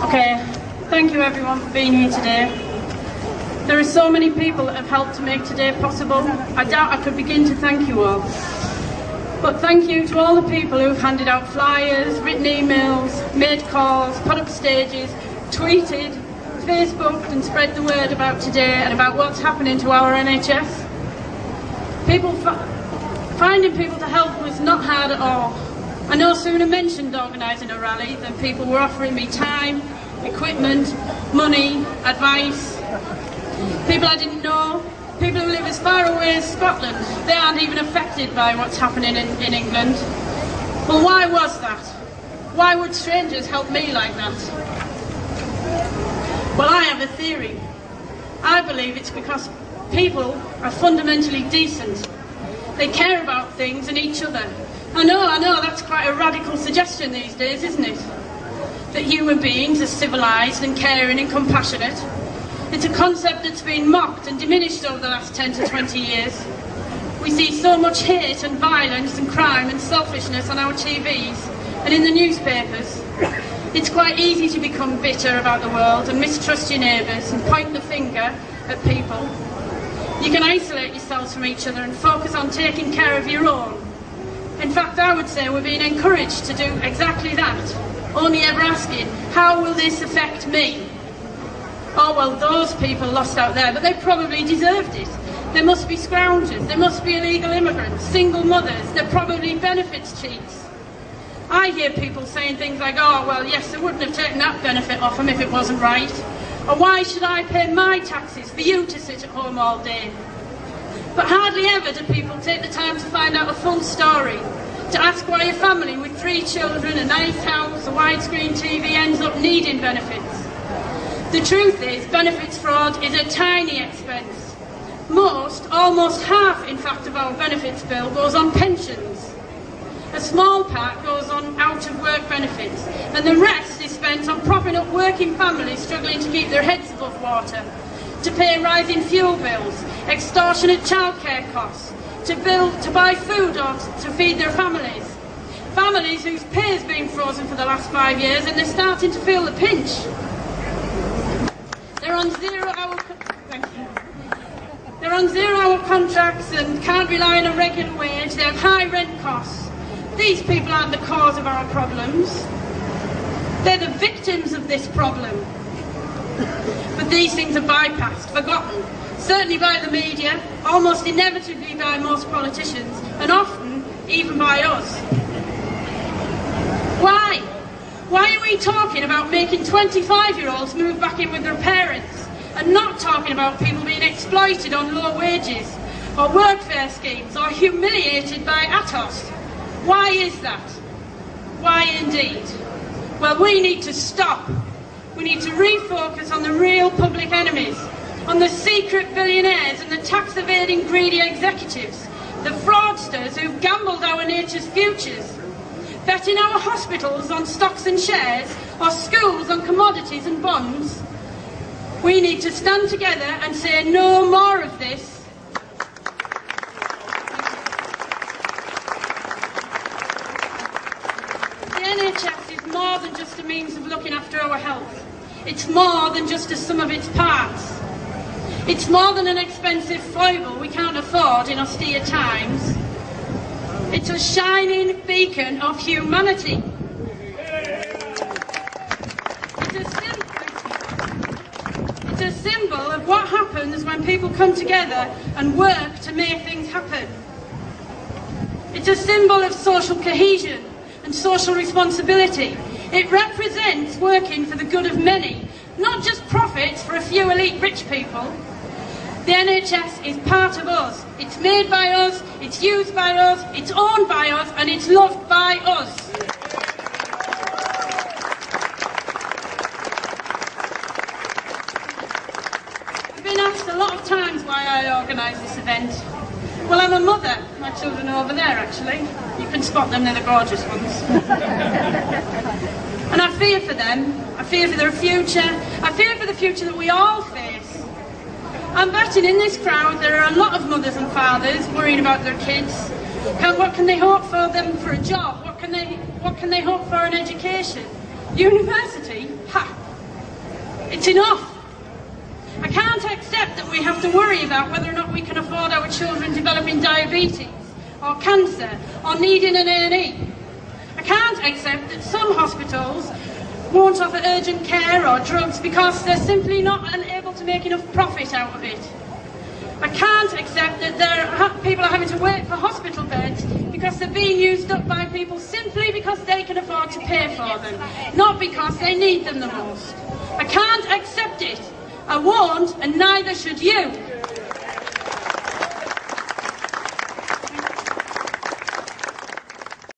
Okay, thank you everyone for being here today. There are so many people that have helped to make today possible. I doubt I could begin to thank you all. But thank you to all the people who have handed out flyers, written emails, made calls, put up stages, tweeted, Facebooked and spread the word about today and about what's happening to our NHS. Finding people to help was not hard at all. I no sooner mentioned organising a rally than people were offering me time, equipment, money, advice. People I didn't know, people who live as far away as Scotland, they aren't even affected by what's happening in England. Well, why was that? Why would strangers help me like that? Well, I have a theory. I believe it's because people are fundamentally decent. They care about things and each other. I know, that's quite a radical suggestion these days, isn't it? That human beings are civilised and caring and compassionate. It's a concept that's been mocked and diminished over the last 10 to 20 years. We see so much hate and violence and crime and selfishness on our TVs and in the newspapers. It's quite easy to become bitter about the world and mistrust your neighbours and point the finger at people. You can isolate yourselves from each other and focus on taking care of your own. In fact, I would say we're being encouraged to do exactly that, only ever asking, how will this affect me? Oh well, those people lost out there, but they probably deserved it. They must be scroungers, they must be illegal immigrants, single mothers, they're probably benefits cheats. I hear people saying things like, oh well yes, they wouldn't have taken that benefit off them if it wasn't right. Or why should I pay my taxes for you to sit at home all day? But hardly ever do people take the time to find out a full story, to ask why a family with 3 children, a nice house, a widescreen TV ends up needing benefits. The truth is, benefits fraud is a tiny expense. Almost half in fact of our benefits bill goes on pensions. A small part goes on out-of-work benefits, and the rest is spent on propping up working families struggling to keep their heads above water, to pay rising fuel bills, extortionate childcare costs, to buy food or to feed their families. Families whose pay has been frozen for the last 5 years and they're starting to feel the pinch. They're on zero-hour contracts and can't rely on a regular wage. They have high rent costs. These people aren't the cause of our problems. They're the victims of this problem. But these things are bypassed, forgotten, certainly by the media, almost inevitably by most politicians, and often even by us. Why? Why are we talking about making 25-year-olds move back in with their parents and not talking about people being exploited on low wages or workfare schemes or humiliated by ATOS? Why is that? Why indeed? Well, we need to stop. We need to refocus on the real public enemies, on the secret billionaires and the tax-evading greedy executives, the fraudsters who've gambled our nature's futures, betting our hospitals on stocks and shares, or schools on commodities and bonds. We need to stand together and say no more of this. The NHS is more than just a means of looking after our health. It's more than just a sum of its parts. It's more than an expensive foible we can't afford in austere times. It's a shining beacon of humanity. It's a symbol of what happens when people come together and work to make things happen. It's a symbol of social cohesion and social responsibility. It represents working for the good of many, not just profits for a few elite rich people. The NHS is part of us. It's made by us, it's used by us, it's owned by us, and it's loved by us. I've been asked a lot of times why I organise this event. Well, I'm a mother. My children are over there, actually. You can spot them, they're the gorgeous ones. And I fear for them. I fear for their future. I fear for the future that we all face. I'm betting in this crowd there are a lot of mothers and fathers worrying about their kids. What can they hope for them for a job? What can they hope for an education? University? Ha! It's enough. I can't accept that we have to worry about whether or not we can afford our children developing diabetes or cancer or needing an A&E. I can't accept that some hospitals won't offer urgent care or drugs because they're simply not unable to make enough profit out of it. I can't accept that people are having to wait for hospital beds because they're being used up by people simply because they can afford to pay for them, not because they need them the most. I can't accept it. I won't, and neither should you.